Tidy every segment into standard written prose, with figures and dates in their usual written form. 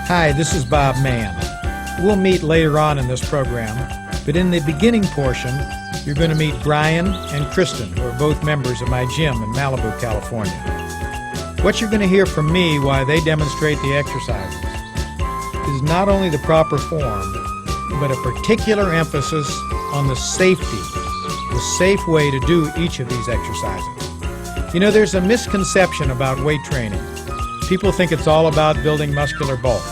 Hi, this is Bob Mann. We'll meet later on in this program, but in the beginning portion, you're going to meet Brian and Kristen, who are both members of my gym in Malibu, California. What you're going to hear from me while they demonstrate the exercises is not only the proper form, but a particular emphasis on the safety, the safe way to do each of these exercises. You know, there's a misconception about weight training. People think it's all about building muscular bulk.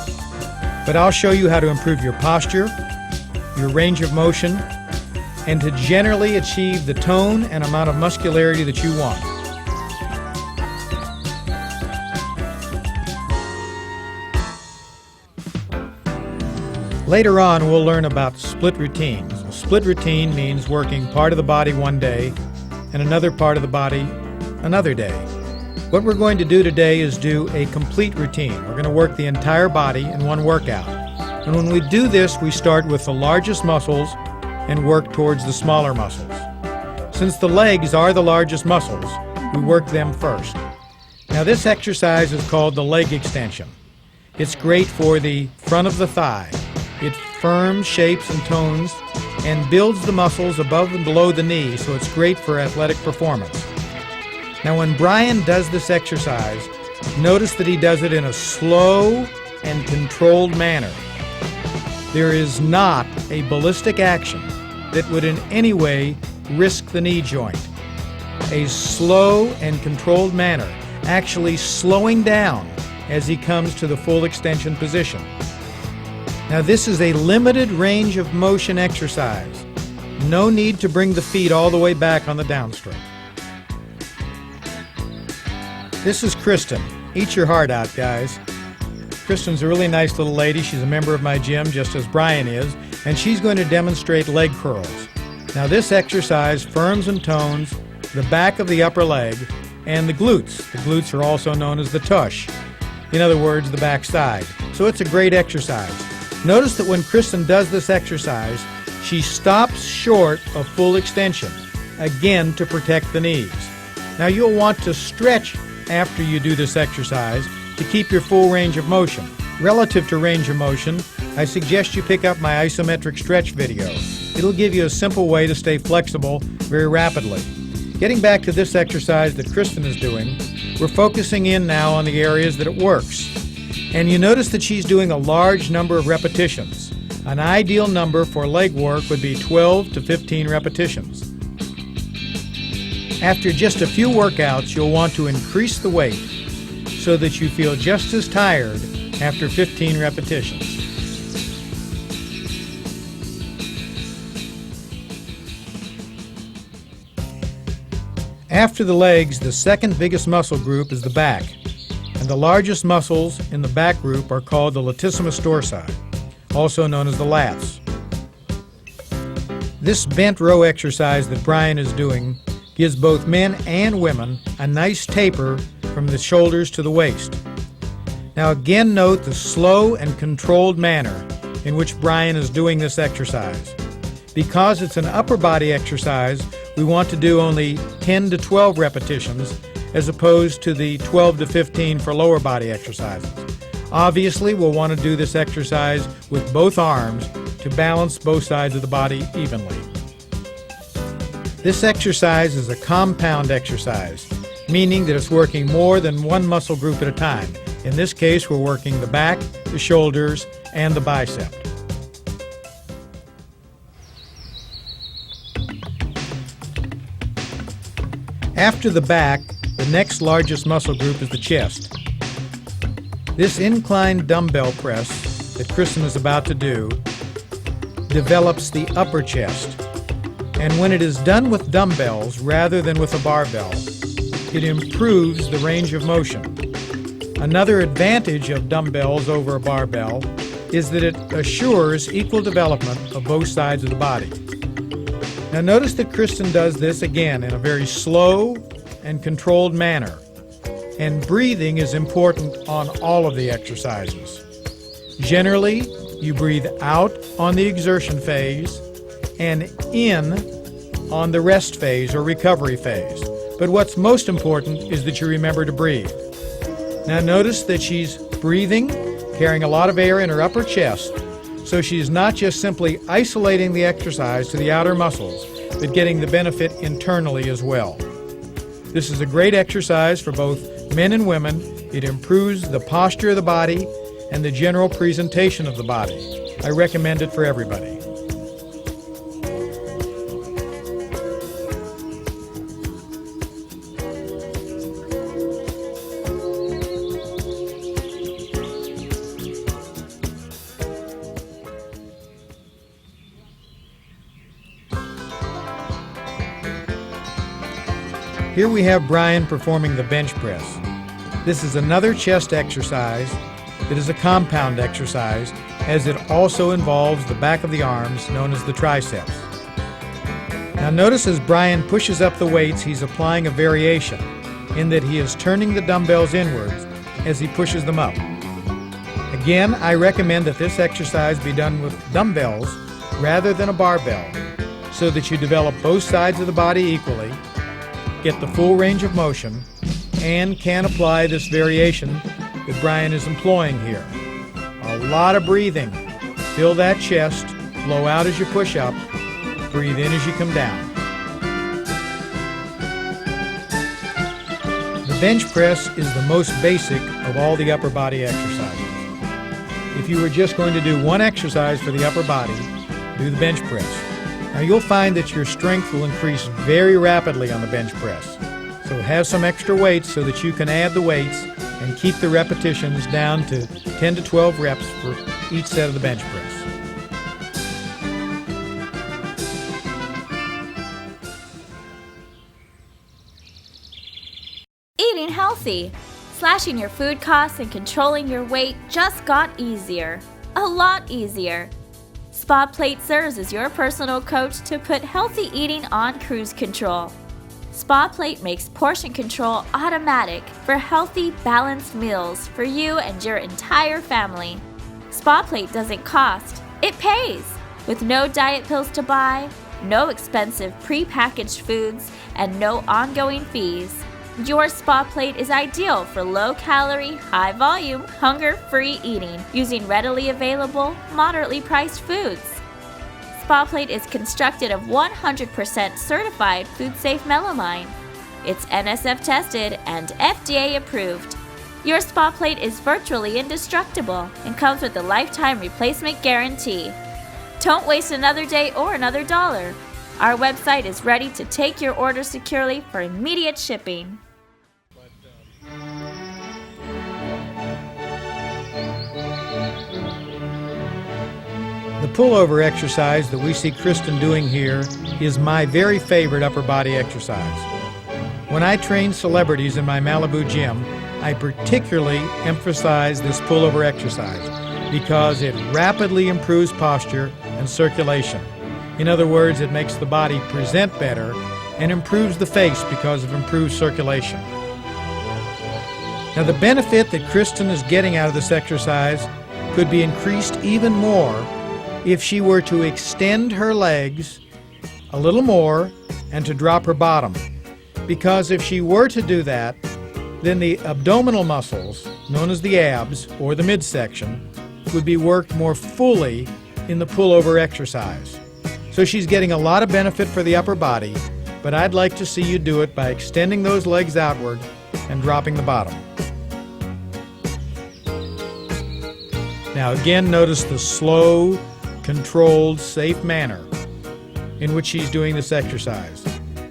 But I'll show you how to improve your posture, your range of motion, and to generally achieve the tone and amount of muscularity that you want. Later on, we'll learn about split routines. A split routine means working part of the body one day and another part of the body another day. What we're going to do today is do a complete routine. We're going to work the entire body in one workout. And when we do this, we start with the largest muscles and work towards the smaller muscles. Since the legs are the largest muscles, we work them first. Now this exercise is called the leg extension. It's great for the front of the thigh. It firms, shapes, and tones and builds the muscles above and below the knee, so it's great for athletic performance. Now when Brian does this exercise, notice that he does it in a slow and controlled manner. There is not a ballistic action that would in any way risk the knee joint. A slow and controlled manner, actually slowing down as he comes to the full extension position. Now this is a limited range of motion exercise. No need to bring the feet all the way back on the downstroke. This is Kristen. Eat your heart out, guys. Kristen's a really nice little lady. She's a member of my gym, just as Brian is, and she's going to demonstrate leg curls. Now this exercise firms and tones the back of the upper leg and the glutes. The glutes are also known as the tush. In other words, the back side. So it's a great exercise. Notice that when Kristen does this exercise, she stops short of full extension, again to protect the knees. Now you'll want to stretch after you do this exercise to keep your full range of motion. Relative to range of motion, I suggest you pick up my isometric stretch video. It'll give you a simple way to stay flexible very rapidly. Getting back to this exercise that Kristen is doing, we're focusing in now on the areas that it works. And you notice that she's doing a large number of repetitions. An ideal number for leg work would be 12 to 15 repetitions. After just a few workouts, you'll want to increase the weight so that you feel just as tired after 15 repetitions. After the legs, the second biggest muscle group is the back, and the largest muscles in the back group are called the latissimus dorsi, also known as the lats. This bent row exercise that Brian is doing gives both men and women a nice taper from the shoulders to the waist. Now again note the slow and controlled manner in which Brian is doing this exercise. Because it's an upper body exercise, we want to do only 10 to 12 repetitions as opposed to the 12 to 15 for lower body exercises. Obviously, we'll want to do this exercise with both arms to balance both sides of the body evenly. This exercise is a compound exercise, meaning that it's working more than one muscle group at a time. In this case, we're working the back, the shoulders, and the bicep. After the back, the next largest muscle group is the chest. This inclined dumbbell press that Kristen is about to do develops the upper chest. And when it is done with dumbbells rather than with a barbell, it improves the range of motion. Another advantage of dumbbells over a barbell is that it assures equal development of both sides of the body. Now notice that Kristen does this again in a very slow and controlled manner. And breathing is important on all of the exercises. Generally, you breathe out on the exertion phase and in on the rest phase or recovery phase. But what's most important is that you remember to breathe. Now notice that she's breathing carrying a lot of air in her upper chest, so she's not just simply isolating the exercise to the outer muscles, but getting the benefit internally as well. This is a great exercise for both men and women. It improves the posture of the body and the general presentation of the body. I recommend it for everybody. Here we have Brian performing the bench press. This is another chest exercise that is a compound exercise, as it also involves the back of the arms, known as the triceps. Now notice as Brian pushes up the weights, he's applying a variation in that he is turning the dumbbells inwards as he pushes them up. Again, I recommend that this exercise be done with dumbbells rather than a barbell, so that you develop both sides of the body equally, get the full range of motion, and can apply this variation that Brian is employing here. A lot of breathing. Fill that chest, blow out as you push up, breathe in as you come down. The bench press is the most basic of all the upper body exercises. If you were just going to do one exercise for the upper body, do the bench press. Now you'll find that your strength will increase very rapidly on the bench press. So have some extra weights so that you can add the weights and keep the repetitions down to 10 to 12 reps for each set of the bench press. Eating healthy. Slashing your food costs and controlling your weight just got easier. A lot easier. SpaPlate serves as your personal coach to put healthy eating on cruise control. SpaPlate makes portion control automatic for healthy, balanced meals for you and your entire family. SpaPlate doesn't cost, it pays! With no diet pills to buy, no expensive pre-packaged foods, and no ongoing fees. Your SpaPlate is ideal for low-calorie, high-volume, hunger-free eating using readily available, moderately priced foods. SpaPlate is constructed of 100% certified food-safe melamine. It's NSF tested and FDA approved. Your SpaPlate is virtually indestructible and comes with a lifetime replacement guarantee. Don't waste another day or another dollar. Our website is ready to take your order securely for immediate shipping. The pullover exercise that we see Kristen doing here is my very favorite upper body exercise. When I train celebrities in my Malibu gym, I particularly emphasize this pullover exercise because it rapidly improves posture and circulation. In other words, it makes the body present better and improves the face because of improved circulation. Now, the benefit that Kristen is getting out of this exercise could be increased even more if she were to extend her legs a little more and to drop her bottom. Because if she were to do that, then the abdominal muscles, known as the abs or the midsection, would be worked more fully in the pullover exercise. So she's getting a lot of benefit for the upper body, but I'd like to see you do it by extending those legs outward and dropping the bottom. Now again, notice the slow, controlled, safe manner in which she's doing this exercise.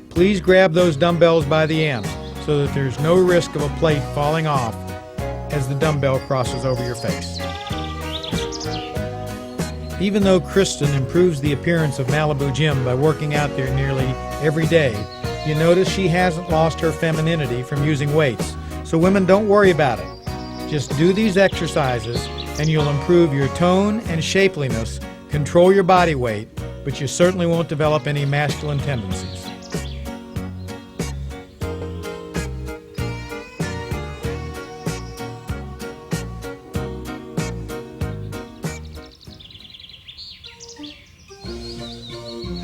Please grab those dumbbells by the end so that there's no risk of a plate falling off as the dumbbell crosses over your face. Even though Kristen improves the appearance of Malibu Gym by working out there nearly every day, you notice she hasn't lost her femininity from using weights. So women, don't worry about it. Just do these exercises and you'll improve your tone and shapeliness, control your body weight, but you certainly won't develop any masculine tendencies.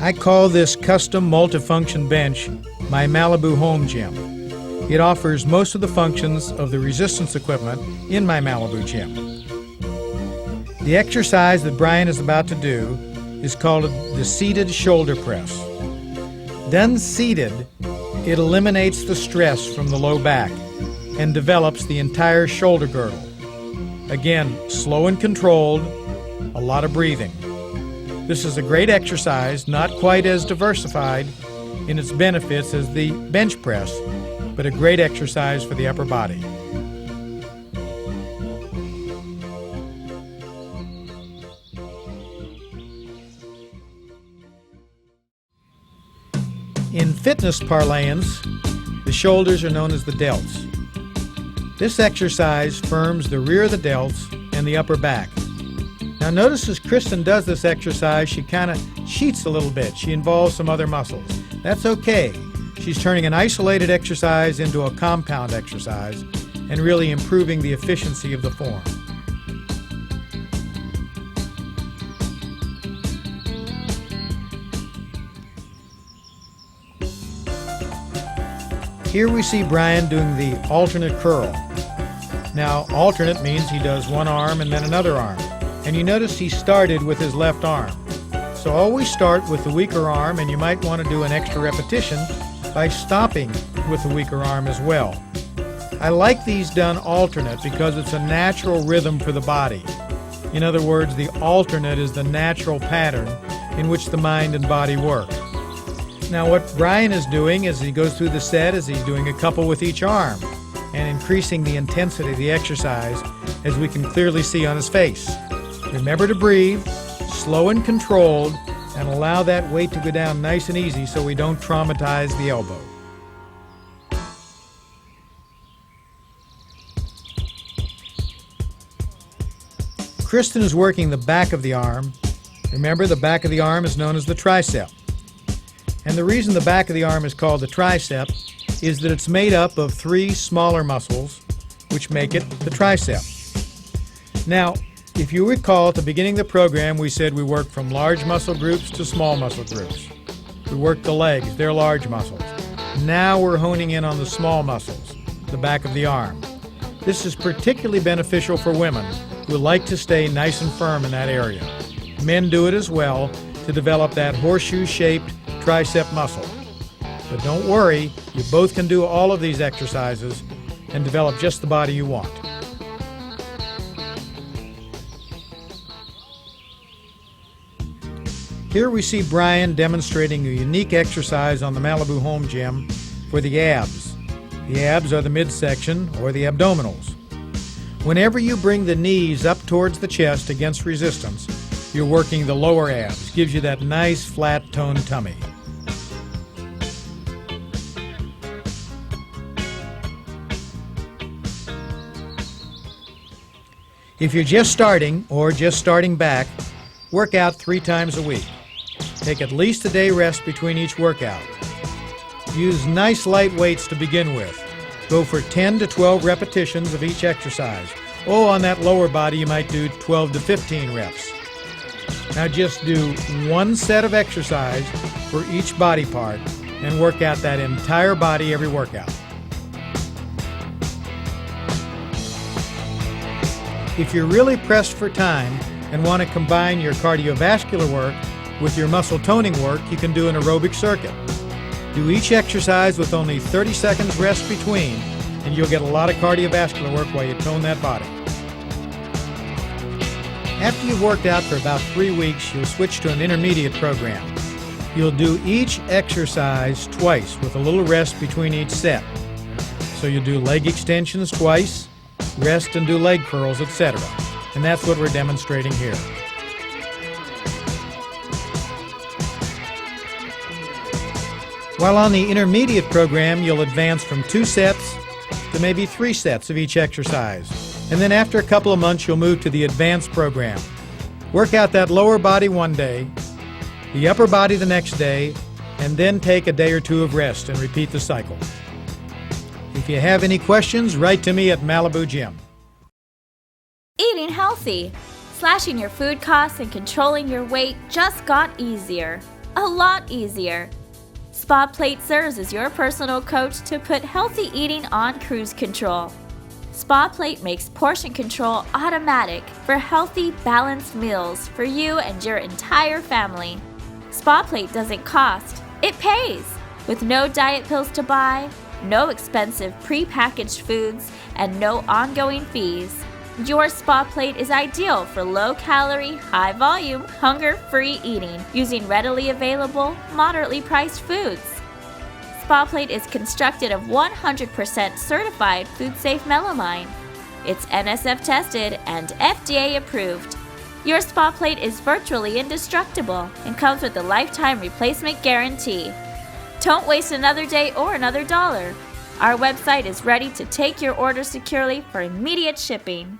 I call this custom multifunction bench my Malibu home gym. It offers most of the functions of the resistance equipment in my Malibu gym. The exercise that Brian is about to do is called the seated shoulder press. Done seated, it eliminates the stress from the low back and develops the entire shoulder girdle. Again, slow and controlled, a lot of breathing. This is a great exercise, not quite as diversified in its benefits as the bench press, but a great exercise for the upper body. In fitness parlance, the shoulders are known as the delts. This exercise firms the rear of the delts and the upper back. Now notice as Kristen does this exercise, she kind of cheats a little bit. She involves some other muscles. That's okay. She's turning an isolated exercise into a compound exercise and really improving the efficiency of the form. Here we see Brian doing the alternate curl. Now, alternate means he does one arm and then another arm. And you notice he started with his left arm. So always start with the weaker arm, and you might want to do an extra repetition by stopping with the weaker arm as well. I like these done alternate because it's a natural rhythm for the body. In other words, the alternate is the natural pattern in which the mind and body work. Now what Brian is doing as he goes through the set is he's doing a couple with each arm and increasing the intensity of the exercise, as we can clearly see on his face. Remember to breathe, slow and controlled, and allow that weight to go down nice and easy so we don't traumatize the elbow. Kristen is working the back of the arm. Remember, the back of the arm is known as the tricep. And the reason the back of the arm is called the tricep is that it's made up of 3 smaller muscles, which make it the tricep. Now, if you recall, at the beginning of the program, we said we work from large muscle groups to small muscle groups. We work the legs, they're large muscles. Now we're honing in on the small muscles, the back of the arm. This is particularly beneficial for women who like to stay nice and firm in that area. Men do it as well to develop that horseshoe-shaped tricep muscle. But don't worry, you both can do all of these exercises and develop just the body you want. Here we see Brian demonstrating a unique exercise on the Malibu Home Gym for the abs. The abs are the midsection or the abdominals. Whenever you bring the knees up towards the chest against resistance, you're working the lower abs. Gives you that nice flat toned tummy. If you're just starting or just starting back, work out 3 times a week. Take at least a day rest between each workout. Use nice light weights to begin with. Go for 10 to 12 repetitions of each exercise. Oh, on that lower body you might do 12 to 15 reps. Now just do 1 set of exercise for each body part and work out that entire body every workout. If you're really pressed for time and want to combine your cardiovascular work with your muscle toning work, you can do an aerobic circuit. Do each exercise with only 30 seconds rest between, and you'll get a lot of cardiovascular work while you tone that body. After you've worked out for about 3 weeks, you'll switch to an intermediate program. You'll do each exercise twice with a little rest between each set. So you'll do leg extensions twice, rest and do leg curls, etc. And that's what we're demonstrating here. While on the intermediate program, you'll advance from 2 sets to maybe 3 sets of each exercise. And then after a couple of months, you'll move to the advanced program. Work out that lower body one day, the upper body the next day, and then take a day or 2 of rest and repeat the cycle. If you have any questions, write to me at Malibu Gym. Eating healthy. Slashing your food costs and controlling your weight just got easier. A lot easier. SpaPlate serves as your personal coach to put healthy eating on cruise control. SpaPlate makes portion control automatic for healthy, balanced meals for you and your entire family. SpaPlate doesn't cost, it pays! With no diet pills to buy, no expensive pre-packaged foods, and no ongoing fees. Your SpaPlate is ideal for low-calorie, high-volume, hunger-free eating using readily available, moderately priced foods. SpaPlate is constructed of 100% certified food-safe melamine. It's NSF tested and FDA approved. Your SpaPlate is virtually indestructible and comes with a lifetime replacement guarantee. Don't waste another day or another dollar. Our website is ready to take your order securely for immediate shipping.